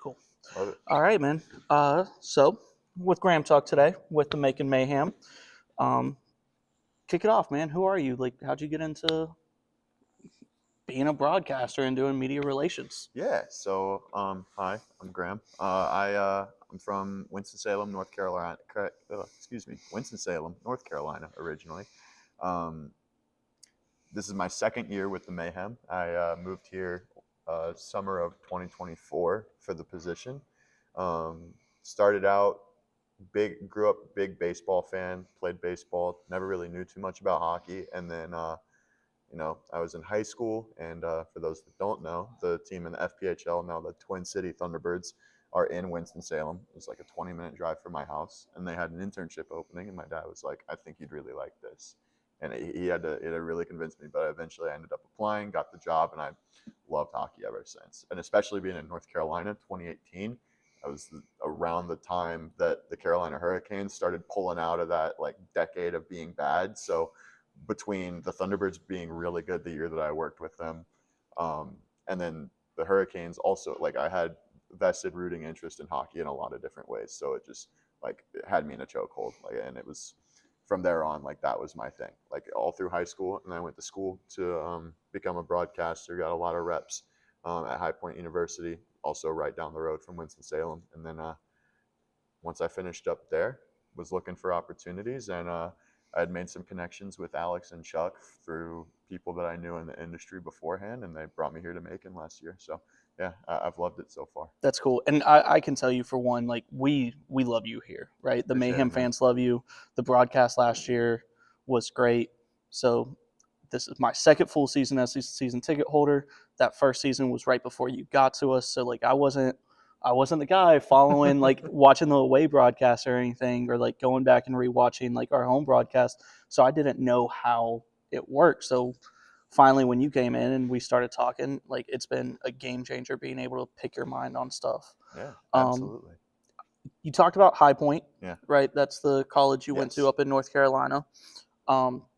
Cool. Love it. All right, man. So with Graham Talk today, with the Making Mayhem, um, kick it off, man. Who are you? Like, how'd you get into being a broadcaster and doing media relations? Yeah. So, hi, I'm Graham. I'm from Winston-Salem, North Carolina. Winston-Salem, North Carolina, originally. Um, this is my second year with the Mayhem. I moved here summer of 2024 for the position. Started out grew up big baseball fan. Played baseball. Never really knew too much about hockey, and then I was in high school, and for those that don't know, the team in the FPHL, now the Twin City Thunderbirds, are in Winston-Salem. It was like a 20-minute drive from my house, and they had an internship opening, and my dad was like, I think you'd really like this. And it had really convinced me, but eventually I ended up applying, got the job, and I loved hockey ever since. And especially being in North Carolina, 2018, that was around the time that the Carolina Hurricanes started pulling out of that like decade of being bad. So between the Thunderbirds being really good the year that I worked with them, and then the Hurricanes also, like I had vested rooting interest in hockey in a lot of different ways. So it just like it had me in a chokehold. Like, and it was from there on, like that was my thing. Like all through high school, and I went to school to become a broadcaster. Got a lot of reps at High Point University, also right down the road from Winston Salem. And then once I finished up there, was looking for opportunities, and I had made some connections with Alex and Chuck through people that I knew in the industry beforehand, and they brought me here to Macon last year. So yeah, I've loved it so far. That's cool. And I can tell you for one, like we love you here, right? The Appreciate it, Mayhem man. fans love you. The broadcast last year was great. So this is my second full season as a season ticket holder. That first season was right before you got to us. So like I wasn't the guy following like watching the away broadcast or anything, or like going back and rewatching like our home broadcast. So I didn't know how it worked. So finally when you came in and we started talking, like it's been a game changer being able to pick your mind on stuff. Yeah, Um, absolutely. you talked about High Point, Yeah. right? That's the college you went to Yes. up in North Carolina.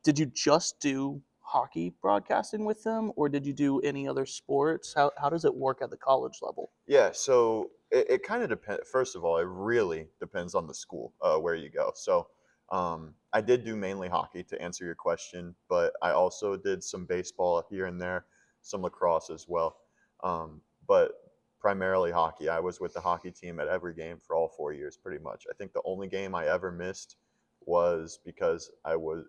Did you just do hockey broadcasting with them, or did you do any other sports? How does it work at the college level? Yeah, so it kind of depends. First of all, it really depends on the school where you go. So I did do mainly hockey to answer your question, but I also did some baseball here and there, some lacrosse as well. But primarily hockey. I was with the hockey team at every game for all 4 years, pretty much. I think the only game I ever missed was because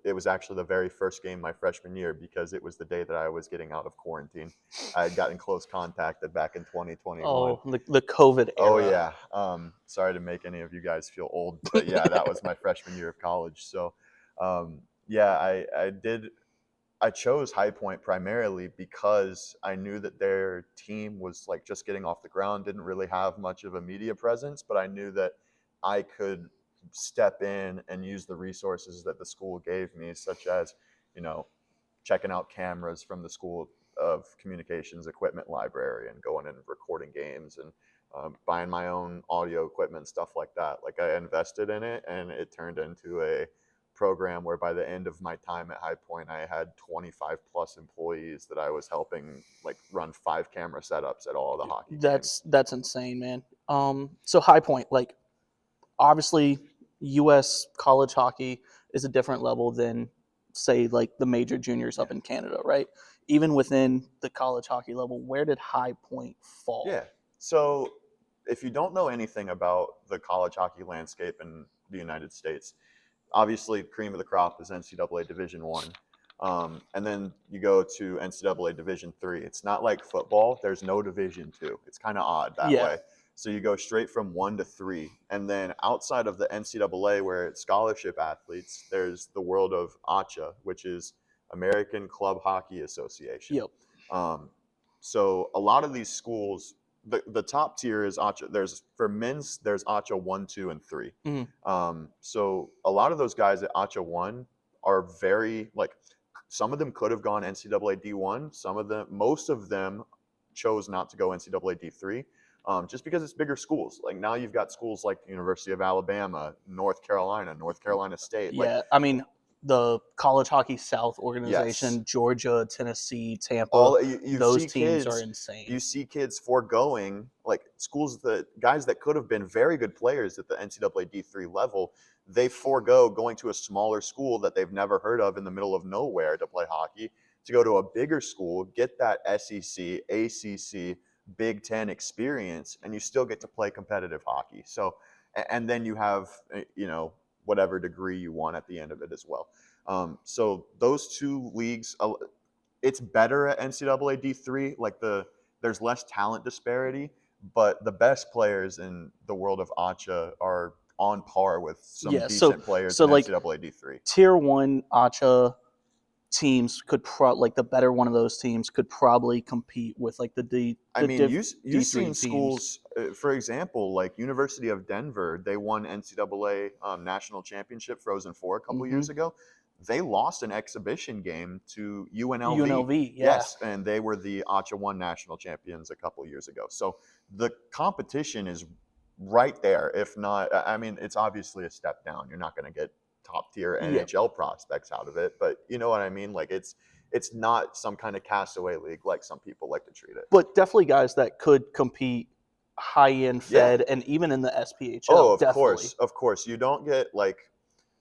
it was actually the very first game my freshman year, because it was the day that I was getting out of quarantine. I had gotten close contacted back in 2021. Oh, the COVID Oh era. yeah. Sorry to make any of you guys feel old, but yeah, that was my freshman year of college. So, yeah, I chose High Point primarily because I knew that their team was like just getting off the ground, didn't really have much of a media presence, but I knew that I could step in and use the resources that the school gave me, such as, you know, checking out cameras from the school of communications equipment library and going and recording games, and buying my own audio equipment, stuff like that. Like I invested in it, and it turned into a program where by the end of my time at High Point, I had 25 plus employees that I was helping like run 5 camera setups at all the hockey games. That's insane, man. So High Point, like obviously, U.S. college hockey is a different level than say like the major juniors Yeah. up in Canada, right? Even within the college hockey level, where did High Point fall? Yeah. So if you don't know anything about the college hockey landscape in the United States, obviously cream of the crop is NCAA Division One, and then you go to NCAA Division Three. It's not like football. There's no Division Two. It's kind of odd that Yeah, way. So you go straight from 1 to 3, and then outside of the NCAA, where it's scholarship athletes, there's the world of ACHA, which is American Club Hockey Association. yep, Um, so a lot of these schools, the top tier is ACHA. There's for men's, there's ACHA 1, 2, and 3. mhm. So a lot of those guys at ACHA 1 are very like, some of them could have gone NCAA D1. Most of them chose not to go NCAA D3, just because it's bigger schools. Like now you've got schools like the University of Alabama, North Carolina State. Like Yeah. I mean, the College Hockey South Yes. organization, Georgia, Tennessee, Tampa, All you those see teams are kids, insane. you see kids foregoing like schools that guys that could have been very good players at the NCAA D3 level. They forego going to a smaller school that they've never heard of in the middle of nowhere to play hockey to go to a bigger school, get that SEC, ACC, Big Ten experience, and you still get to play competitive hockey. So, and then you have whatever degree you want at the end of it as well. So those two leagues, it's better at NCAA D3. There's less talent disparity, but the best players in the world of ACHA are on par with some Yeah, decent players so in like NCAA D3. tier one ACHA teams could like the better one of those teams could probably compete with like I the mean, you've D3 seen teams. schools, for example, like University of Denver. They won NCAA national championship Frozen Four a couple Hmm. years ago. They lost an exhibition game to UNLV. UNLV, yeah. Yes, and they were the ACHA One national champions a couple years ago. So the competition is right there. If not, I mean, it's obviously a step down. You're not going to get top tier Yeah. NHL prospects out of it, but you know what I mean. Like it's not some kind of castaway league like some people like to treat it. But definitely guys that could compete high end Yeah. Fed and even in the Oh, SPHL, of definitely. course, of course. You don't get like,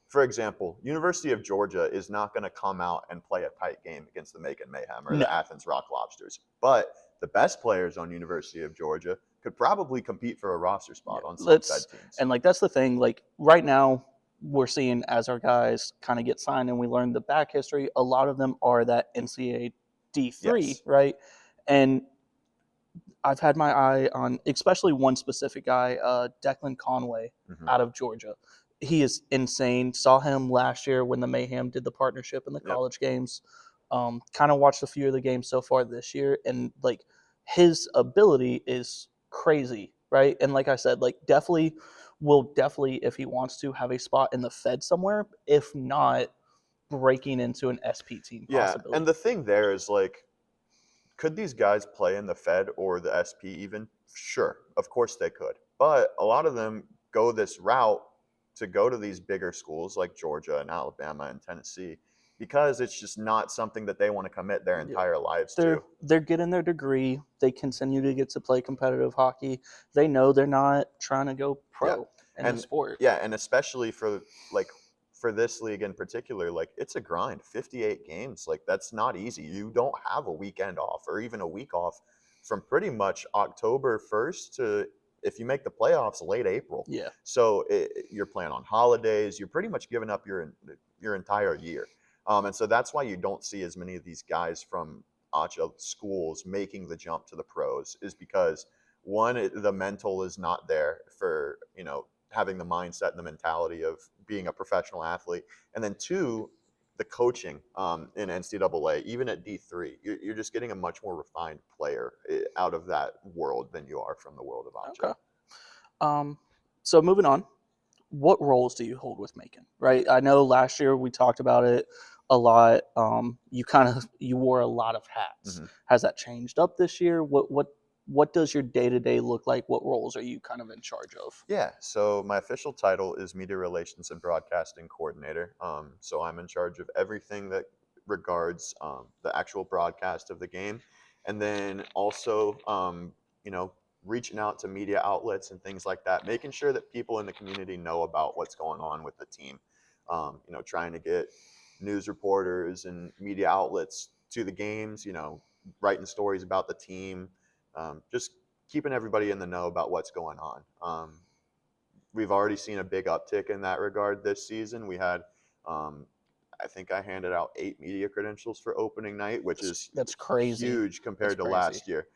for example, University of Georgia is not going to come out and play a tight game against the Macon Mayhem or the No. Athens Rock Lobsters. But the best players on University of Georgia could probably compete for a roster Yeah. spot on some Fed teams. And like that's the thing. Like right now, we're seeing as our guys kind of get signed and we learn the back history, a lot of them are that NCAA D3, Yes. right? And I've had my eye on especially one specific guy, Declan Conway Hmm. out of Georgia. He is insane. Saw him last year when the Mayhem did the partnership in the Yep. college games. Kind of watched a few of the games so far this year, and like his ability is crazy, right? And like I said, like definitely if he wants to have a spot in the Fed somewhere. If not, breaking into an SP team Yeah. And possibility. the thing there is like, could these guys play in the Fed or the SP even? Sure, of course they could. But a lot of them go this route to go to these bigger schools like Georgia and Alabama and Tennessee because it's just not something that they want to commit their Yeah. entire lives they're to. they're getting their degree. They continue to get to play competitive hockey. They know they're not trying to go Yeah. pro in the And sport. yeah, and especially like for this league in particular, like it's a grind. 58 games, like that's not easy. You don't have a weekend off or even a week off from pretty much October 1st to if you make the playoffs late April. Yeah, So you're playing on holidays. You're pretty much giving up your entire year. And so that's why you don't see as many of these guys from ACHA schools making the jump to the pros is because one, the mental is not there for having the mindset and the mentality of being a professional athlete, and then two, the coaching in NCAA, even at D3, you're just getting a much more refined player out of that world than you are from the world of ACHA. okay. So moving on, what roles do you hold with Macon? Right, I know last year we talked about it a lot. You wore a lot of hats. Mm-hmm. Has that changed up this year? What does your day to day look like? What roles are you kind of in charge of? Yeah, so my official title is Media Relations and Broadcasting Coordinator. So I'm in charge of everything that regards the actual broadcast of the game, and then also, reaching out to media outlets and things like that, making sure that people in the community know about what's going on with the team. Trying to get news reporters and media outlets to the games. Writing stories about the team. Just keeping everybody in the know about what's going on. We've already seen a big uptick in that regard this season. We had, I think I handed out 8 media credentials for opening night, which is That's crazy. huge That's compared to crazy. last year.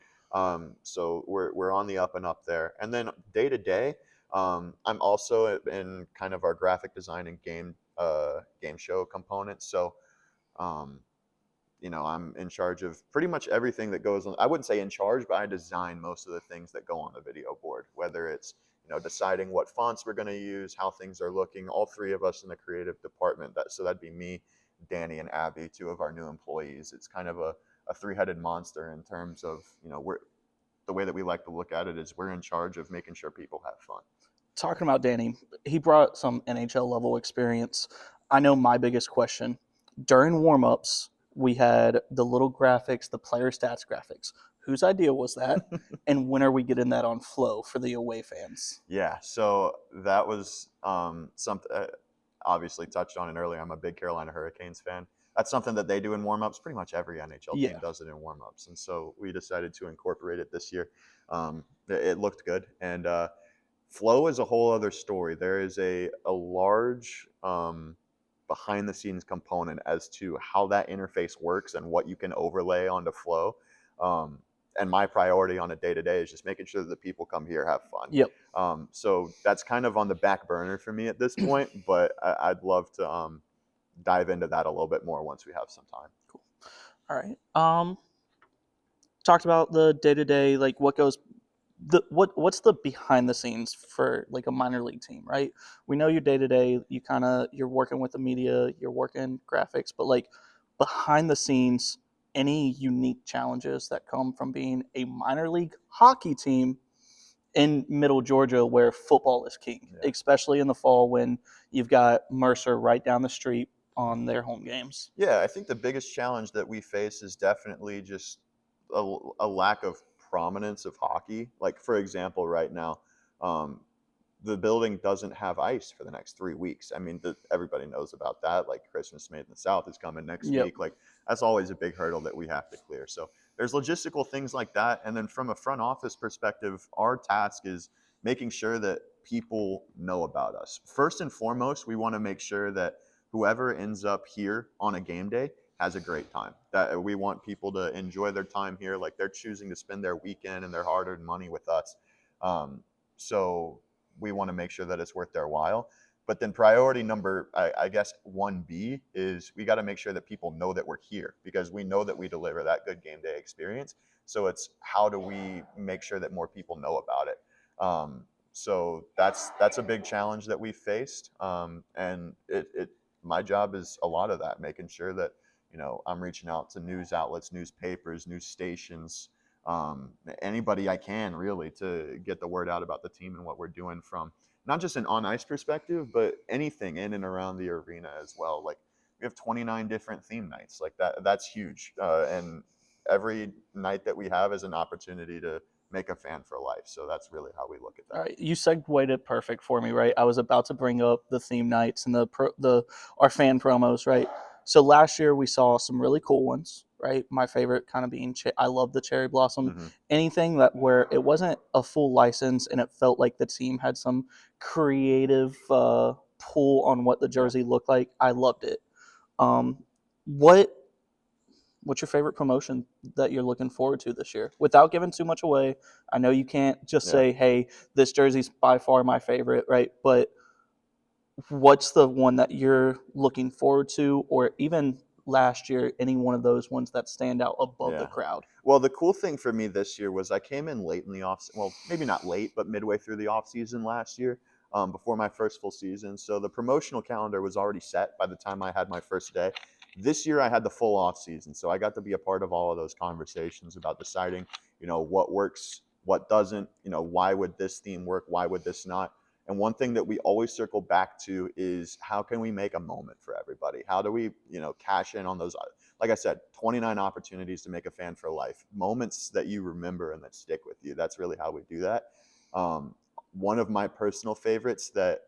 So we're on the up and up there. And then day to day, I'm also in kind of our graphic design and game show components. So um, I'm in charge of pretty much everything that goes on. I wouldn't say in charge, but I design most of the things that go on the video board, whether it's, deciding what fonts we're going to use, how things are looking. All three of us in the creative department, so that'd be me, Danny, and Abby, 2 of our new employees. It's kind of a three-headed monster in terms of, the way that we like to look at it is we're in charge of making sure people have fun. Talking about Danny, he brought some NHL level experience. I know my biggest question during warm-ups, we had the little graphics, the player stats graphics. Whose idea was that? And when are we getting that on Flow for the away fans? Yeah, so that was something obviously touched on it earlier. I'm a big Carolina Hurricanes fan. That's something that they do in warmups. Pretty much every NHL team Yeah. does it in warmups, and so we decided to incorporate it this year. It looked good, and Flow is a whole other story. There is a large behind the scenes component as to how that interface works and what you can overlay onto Flow. Um, and my priority on a day to day is just making sure that the people come here have fun. Yep. So that's kind of on the back burner for me at this point, but I'd love to dive into that a little bit more once we have some time. Cool. All right. Talked about the day to day, like what goes what's the behind the scenes for like a minor league team, right? We know your day to day, you're working with the media, you're working graphics, but like behind the scenes, any unique challenges that come from being a minor league hockey team in middle Georgia where football is king, Yeah. especially in the fall when you've got Mercer right down the street on their home games. Yeah, I think the biggest challenge that we face is definitely just a lack of prominence of hockey. Like, for example, right now, um, the building doesn't have ice for the next 3 weeks. I mean, everybody knows about that. Like, Christmas Made in the South is coming next Yep. week. Like, that's always a big hurdle that we have to clear. So there's logistical things like that. And then from a front office perspective, our task is making sure that people know about us. First and foremost, we want to make sure that whoever ends up here on a game day has a great time. That we want people to enjoy their time here, like they're choosing to spend their weekend and their hard-earned money with us. So we want to make sure that it's worth their while. But then priority number, I guess 1B is we got to make sure that people know that we're here because we know that we deliver that good game day experience. So it's how do we make sure that more people know about it? So that's a big challenge that we faced, and it my job is a lot of that, making sure that I'm reaching out to news outlets, newspapers, news stations, anybody I can really to get the word out about the team and what we're doing from not just an on ice perspective, but anything in and around the arena as well. Like we have 29 different theme nights, like that's huge, and every night that we have is an opportunity to make a fan for life. So that's really how we look at All that. right, you segued it perfect for me, right? I was about to bring up the theme nights and our fan promos, right? So last year we saw some really cool ones, right? My favorite kind of being I love the cherry blossom. Mm-hmm. Anything that where it wasn't a full license and it felt like the team had some creative pull on what the Yeah. jersey looked like, I loved it. Um, what what's your favorite promotion that you're looking forward to this year? Without giving too much away, I know you can't just Yeah. say, "Hey, this jersey's by far my favorite," right? But what's the one that you're looking forward to, or even last year, any one of those ones that stand out above the Yeah. crowd? Well, the cool thing for me this year was I came in late in the off. Well, maybe not late, but midway through the off season last year, before my first full season. So the promotional calendar was already set by the time I had my first day. This year I had the full off season, so I got to be a part of all of those conversations about deciding, what works, what doesn't. Why would this theme work? Why would this not? And one thing that we always circle back to is how can we make a moment for everybody? How do we, cash in on those, like I said, 29 opportunities to make a fan for life, moments that you remember and that stick with you. That's really how we do that. Um, One of my personal favorites that,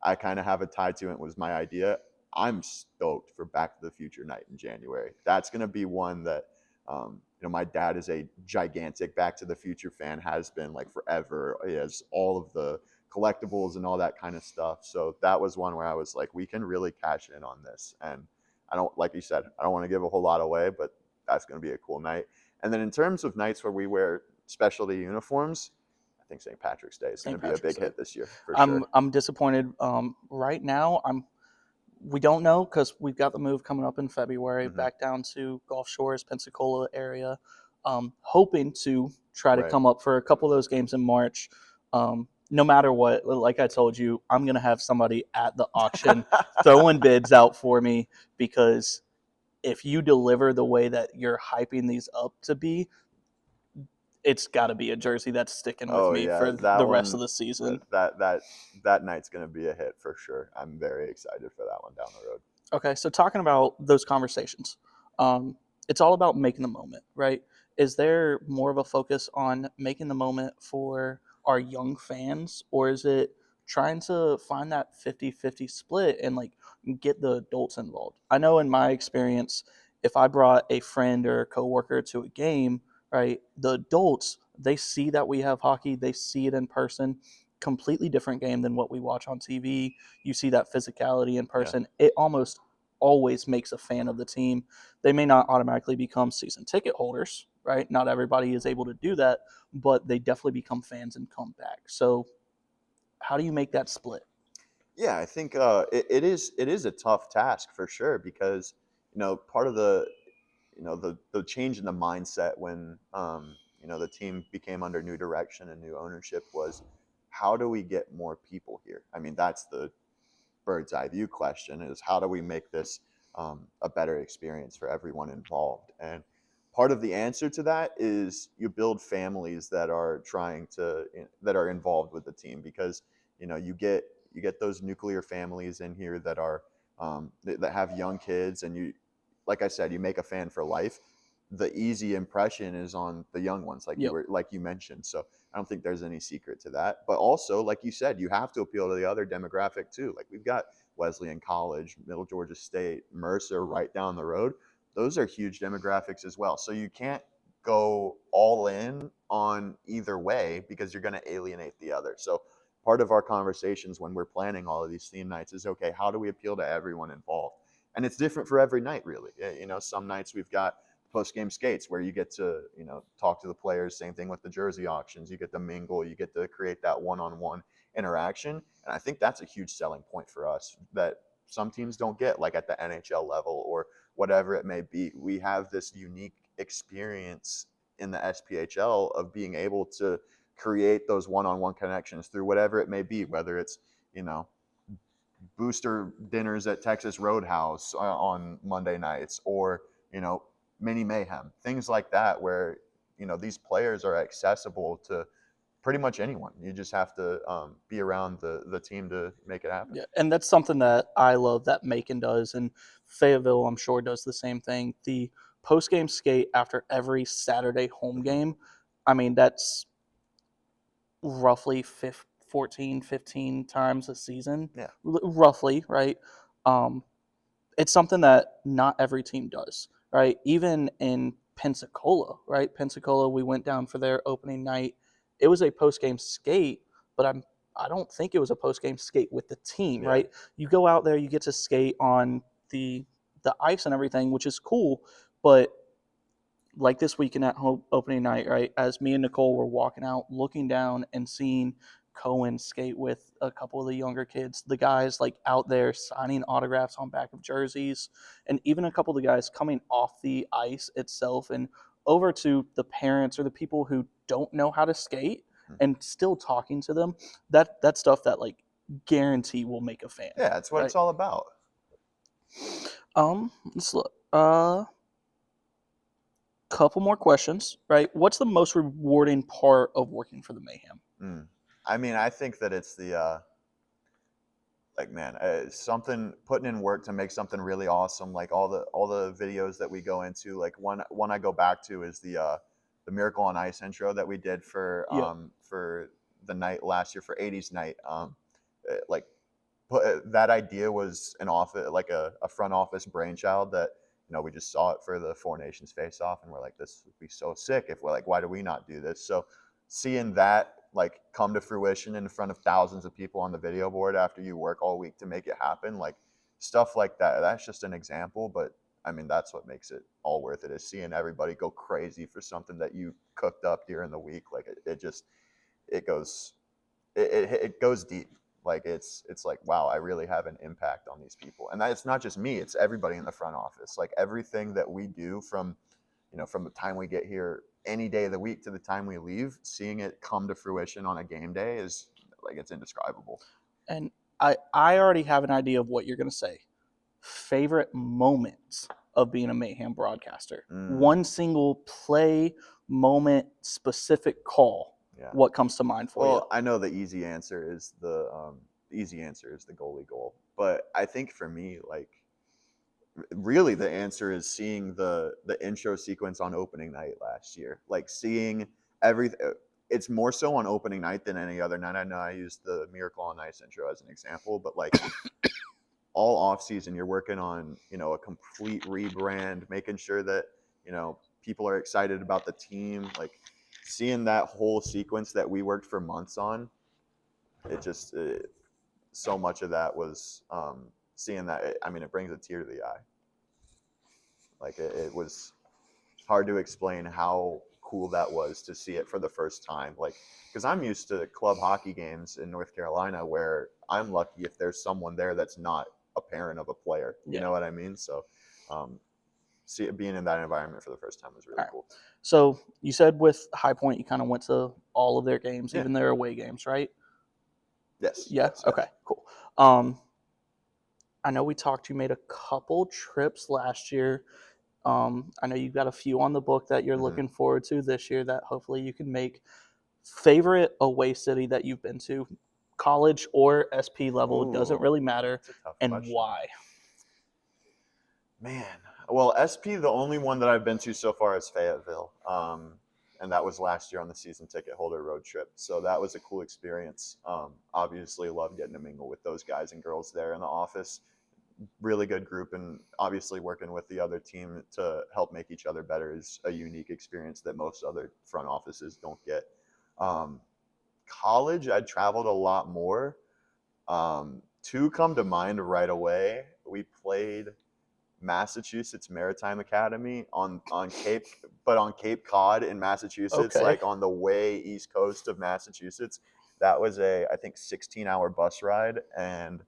I kind of have a tie to it was my idea. I'm stoked for Back to the Future night in January. That's going to be one that, my dad is a gigantic Back to the Future fan, has been like forever. He has all of the collectibles and all that kind of stuff. So that was one where I was like, we can really cash in on this. And I don't, like you said, I don't want to give a whole lot away, but that's going to be a cool night. And then in terms of nights where we wear specialty uniforms, I think St. Patrick's Day is going to St. be a Patrick's big Day. hit this year for sure. I'm disappointed. Right now, we don't know because we've got the move coming up in February Mm-hmm. back down to Gulf Shores, Pensacola area. Hoping to try to Right. come up for a couple of those games in March. No matter what, like I told you, I'm going to have somebody at the auction throwing bids out for me because if you deliver the way that you're hyping these up to be, it's got to be a jersey that's sticking with Oh me yeah, for that the rest of one, the season. that night's gonna be a hit for sure. I'm very excited for that one down the road. Okay, so talking about those conversations, um, it's all about making the moment, right? Is there more of a focus on making the moment for our young fans, or is it trying to find that 50-50 split and like get the adults involved? I know in my experience, if I brought a friend or a coworker to a game, right, the adults, they see that we have hockey, they see it in person, completely different game than what we watch on TV. You see that physicality in Yeah. person. It almost always makes a fan of the team. They may not automatically become season ticket holders, right? Not everybody is able to do that, but they definitely become fans and come back. So, how do you make that split? Yeah, I think it is a tough task for sure because part of the change in the mindset when the team became under new direction and new ownership was how do we get more people here? I mean, that's the bird's eye view question: is how do we make this a better experience for everyone involved? And part of the answer to that is you build families that are that are involved with the team because you get those nuclear families in here that are that have young kids, and you, like I said, you make a fan for life. The easy impression is on the young ones, Yep. like you mentioned. So I don't think there's any secret to that. But also, like you said, you have to appeal to the other demographic too. Like we've got Wesleyan College, Middle Georgia State, Mercer right down the road. Those are huge demographics as well. So you can't go all in on either way because you're going to alienate the other. So part of our conversations when we're planning all of these theme nights is, okay, how do we appeal to everyone involved? And it's different for every night, really. Some nights we've got post game skates where you get to talk to the players. Same thing with the jersey auctions. You get to mingle. You get to create that one on one interaction. And I think that's a huge selling point for us that some teams don't get, like at the NHL level or whatever it may be. We have this unique experience in the SPHL of being able to create those one-on-one connections through whatever it may be, whether it's you know booster dinners at Texas Roadhouse on Monday nights, or you know mini Mayhem, things like that, where these players are accessible to pretty much anyone. You just have to be around the team to make it happen. Yeah, and that's something that I love that Macon does, and Fayetteville, I'm sure, does the same thing. The post game skate after every Saturday home Hmm. game, I mean, that's roughly 14, 15 times a season, Yeah, roughly, right? Um, it's something that not every team does, right? Even in Pensacola, right? Pensacola, we went down for their opening night. It was a post game skate, but I don't think it was a post game skate with the team, yeah. right? You go out there, you get to skate on the ice and everything, which is cool, but like this weekend at home opening night, right? As me and Nicole were walking out, looking down and seeing Cohen skate with a couple of the younger kids, the guys like out there signing autographs on back of jerseys, and even a couple of the guys coming off the ice itself and over to the parents or the people who don't know how to skate Mhm. and still talking to them. That stuff that like guarantee will make a fan, Yeah, that's what right? it's all about. Let's look. Couple more questions, right? What's the most rewarding part of working for the Mayhem? Mm. I mean, I think that it's the like man, something putting in work to make something really awesome. Like all the videos that we go into. Like one I go back to is the Miracle on Ice intro that we did Yep. for the night last year for 80s night. Like that idea was an office, like a front office brainchild that we just saw it for the Four Nations face off, and we're like, this would be so sick if we're like, why do we not do this? So seeing that like come to fruition in front of thousands of people on the video board after you work all week to make it happen, like stuff like that, that's just an example, but I mean that's what makes it all worth it, is seeing everybody go crazy for something that you cooked up during the week. Like it just it goes it goes deep. Like it's like, wow, I really have an impact on these people, and it's not just me, it's everybody in the front office. Like everything that we do from from the time we get here any day of the week to the time we leave, seeing it come to fruition on a game day is like, it's indescribable. And I already have an idea of what you're going to say. Favorite moments of being a Mayhem broadcaster. Mm, One single play, moment, specific call, Yeah. what comes to mind for you? Well, I know the easy answer is the goalie goal, but I think for me, like, really the answer is seeing the intro sequence on opening night last year, like seeing everything. It's more so on opening night than any other night. I know I used the Miracle on Ice intro as an example, but like all off season, you're working on, a complete rebrand, making sure that, people are excited about the team, like seeing that whole sequence that we worked for months on. So much of that was seeing that. I mean, it brings a tear to the eye. Like it was hard to explain how cool that was to see it for the first time. Like, because I'm used to club hockey games in North Carolina where I'm lucky if there's someone there that's not a parent of a player. You know what I mean? So, being in that environment for the first time was really cool. So you said with High Point, you kind of went to all of their games, even their away games, right? Yes. Yeah. Yes, okay. Cool. I know we talked. You made a couple trips last year. I know you've got a few on the book that you're looking forward to this year that hopefully you can make. Favorite away city that you've been to, college or SP level, doesn't really matter, That's a tough and question. why? Man, well, SP, the only one that I've been to so far is Fayetteville, and that was last year on the season ticket holder road trip. So that was a cool experience. Obviously, love getting to mingle with those guys and girls there in the office. Really good group, and obviously working with the other team to help make each other better is a unique experience that most other front offices don't get. College, I traveled a lot more. Two come to mind right away. We played Massachusetts Maritime Academy on Cape Cod in Massachusetts, Okay. like on the way east coast of Massachusetts. That was I think 16-hour bus ride, and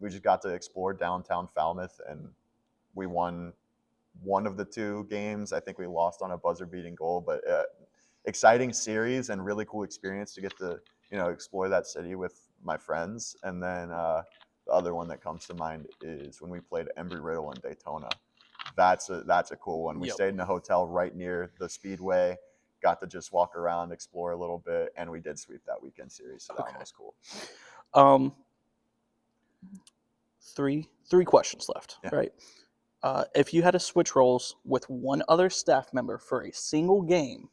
we just got to explore downtown Falmouth, and we won one of the two games. I think we lost on a buzzer-beating goal, but exciting series and really cool experience to get to explore that city with my friends. And then the other one that comes to mind is when we played Embry-Riddle in Daytona. That's a cool one. We stayed in a hotel right near the Speedway, got to just walk around, explore a little bit, and we did sweep that weekend series. So that one was cool. Three questions left, right? If you had to switch roles with one other staff member for a single game,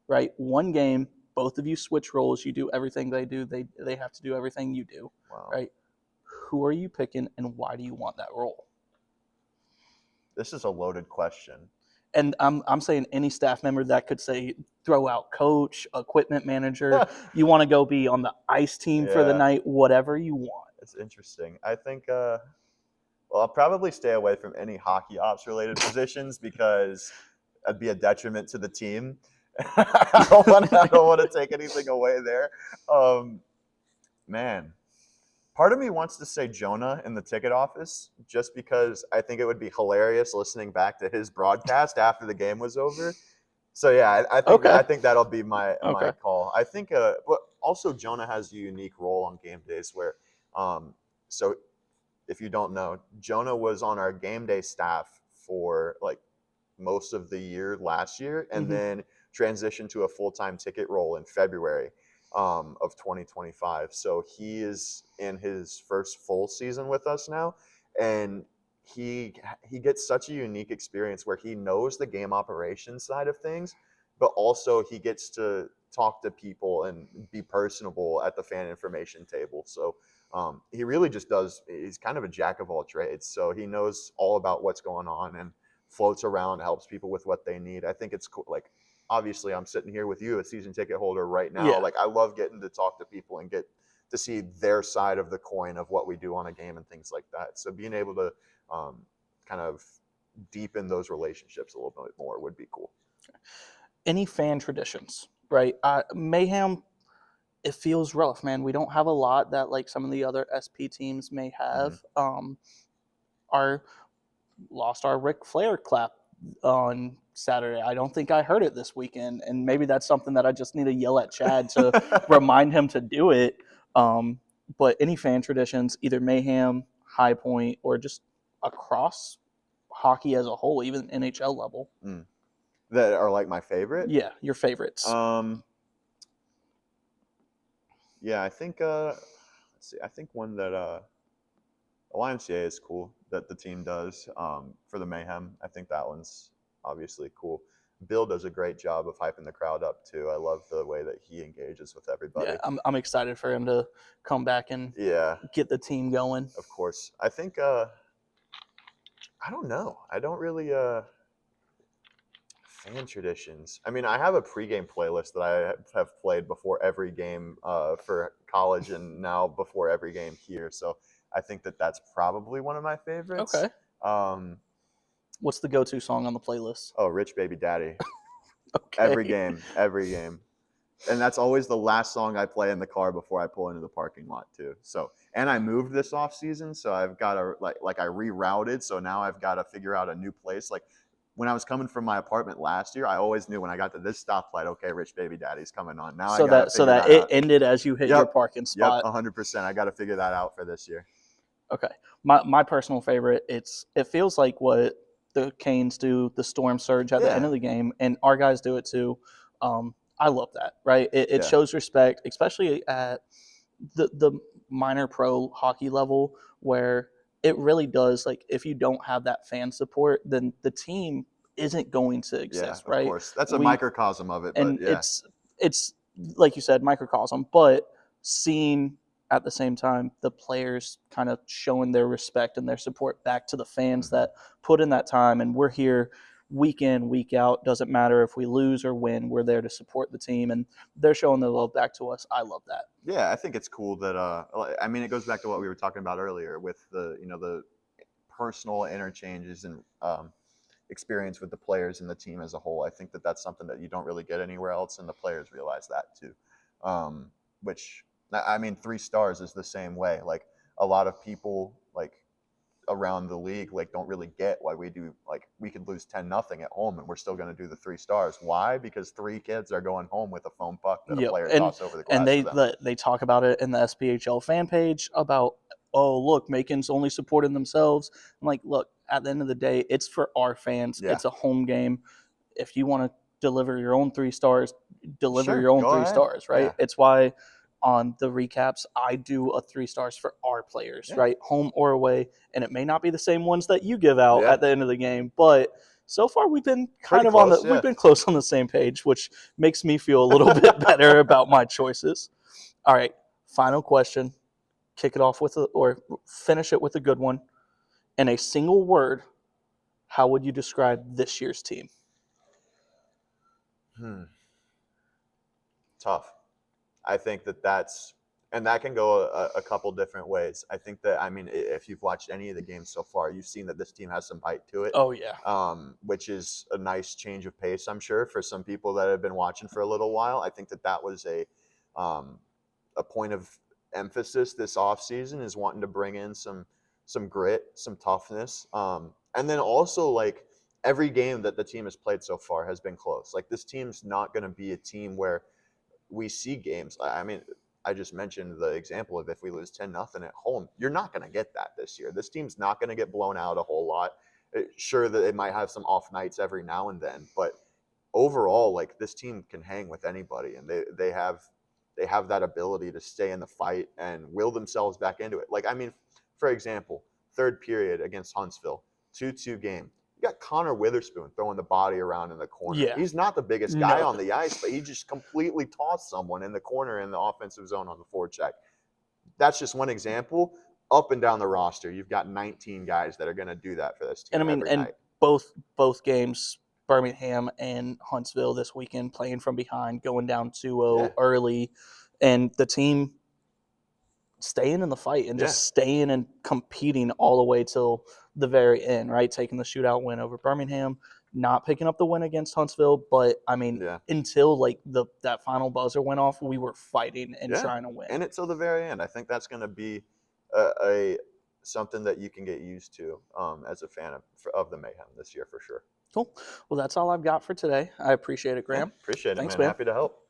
right? One game, both of you switch roles. You do everything they do. They have to do everything you do, right? Who are you picking, and why do you want that role? This is a loaded question. And I'm saying any staff member that could say throw out coach, equipment manager. You want to go be on the ice team for the night, whatever you want. It's interesting. I think well, I'll probably stay away from any hockey ops related positions because that'd be a detriment to the team. I don't want to take anything away there. Man, part of me wants to say Jonah in the ticket office just because I think it would be hilarious listening back to his broadcast after the game was over. So yeah, I think that'll be my call. I think, but also Jonah has a unique role on game days where, so if you don't know, Jonah was on our game day staff for like most of the year last year, and then transitioned to a full-time ticket role in February of 2025. So he is in his first full season with us now, and he gets such a unique experience where he knows the game operations side of things, but also he gets to talk to people and be personable at the fan information table. So he really just he's kind of a jack of all trades. So he knows all about what's going on and floats around, helps people with what they need. I think it's cool. Like, obviously I'm sitting here with you, a season ticket holder right now. Like, I love getting to talk to people and get to see their side of the coin of what we do on a game and things like that. So being able to kind of deepen those relationships a little bit more would be cool. Any fan traditions, right? Mayhem, it feels rough, man. We don't have a lot that like some of the other SP teams may have. Our lost our Ric Flair clap on Saturday. I don't think I heard it this weekend, and maybe that's something that I just need to yell at Chad to remind him to do it. But any fan traditions, either Mayhem, High Point, or just across hockey as a whole, even NHL level. that are like my favorite. Yeah, your favorites. Yeah, I think let's see. I think one that YMCA is cool that the team does for the Mayhem. I think that one's obviously cool. Bill does a great job of hyping the crowd up too. I love the way that he engages with everybody. Yeah, I'm excited for him to come back and Yeah, get the team going. of course. I think I don't know. I don't really fan traditions. I mean, I have a pregame playlist that I have played before every game for college and now before every game here. So I think that that's probably one of my favorites. Okay. Um, What's the go-to song on the playlist? oh, Rich Baby Daddy. Okay. Every game. And that's always the last song I play in the car before I pull into the parking lot too. So, and I moved this off season, so I've got to like I rerouted, so now I've got to figure out a new place. Like when I was coming from my apartment last year, I always knew when I got to this stoplight, okay, Rich Baby Daddy's coming on. Now So I got to that figure that it out. ended as you hit your parking Yep, spot. 100%. I got to figure that out for this year. Okay. My personal favorite, it feels like what the Canes do, the storm surge at the end of the game, and our guys do it too. I love that, right? It shows respect, especially at the minor pro hockey level, where it really does, like, if you don't have that fan support, then the team isn't going to exist, Of right? course. That's a microcosm of it, but And it's like you said, microcosm, but seeing at the same time the players kind of showing their respect and their support back to the fans that put in that time, and we're here week in, week out. Doesn't matter if we lose or win, we're there to support the team, and they're showing their love back to us. I love that. Yeah, I think it's cool that I mean, it goes back to what we were talking about earlier with the personal interchanges and experience with the players and the team as a whole. I think that that's something that you don't really get anywhere else, and the players realize that too. Which I mean, 3 stars is the same way. Like a lot of people like around the league like don't really get why we do, like we could lose 10-0 at home and we're still going to do the 3 stars. Why? Because 3 kids are going home with a foam puck that a player tossed over the glass. And they talk about it in the SPHL fan page about, oh, look, Macon's only supporting themselves. I'm like, look, at the end of the day, it's for our fans. It's a home game. If you want to deliver your own 3 stars, deliver your own 3 stars, right? It's why on the recaps, I do a 3 stars for our players, right? Home or away. And it may not be the same ones that you give out at the end of the game, but so far we've been kind of we've been close on the same page, which makes me feel a little bit better about my choices. All right, final question. Kick it off with or finish it with a good one. In a single word, how would you describe this year's team? Tough. I think and that can go a couple different ways. I think that, I mean, if you've watched any of the games so far, you've seen that this team has some bite to it. Oh, yeah. Which is a nice change of pace, I'm sure, for some people that have been watching for a little while. I think that was a point of emphasis this offseason, is wanting to bring in some grit, some toughness. And then also, like, every game that the team has played so far has been close. Like, this team's not going to be a team where we see games. I mean, I just mentioned the example of if we lose 10-0 at home, you're not going to get that this year. This team's not going to get blown out a whole lot. Sure that it might have some off nights every now and then, but overall, like, this team can hang with anybody, and they have that ability to stay in the fight and will themselves back into it. Like, I mean, for example, 3rd period against Huntsville, 2-2 game. You got Connor Witherspoon throwing the body around in the corner. Yeah. He's not the biggest guy on the ice, but he just completely tossed someone in the corner in the offensive zone on the forecheck. That's just one example. Up and down the roster, you've got 19 guys that are going to do that for this team. And I mean, and both games, Birmingham and Huntsville this weekend, playing from behind, going down 2-0 early, and the team staying in the fight and just staying and competing all the way till the very end, right? Taking the shootout win over Birmingham, not picking up the win against Huntsville, but I mean, until like that final buzzer went off, we were fighting and trying to win. And it's till the very end. I think that's going to be something that you can get used to as a fan of the Mayhem this year for sure. Cool. Well, that's all I've got for today. I appreciate it, Graham. Appreciate it, Thanks, man. Happy to help.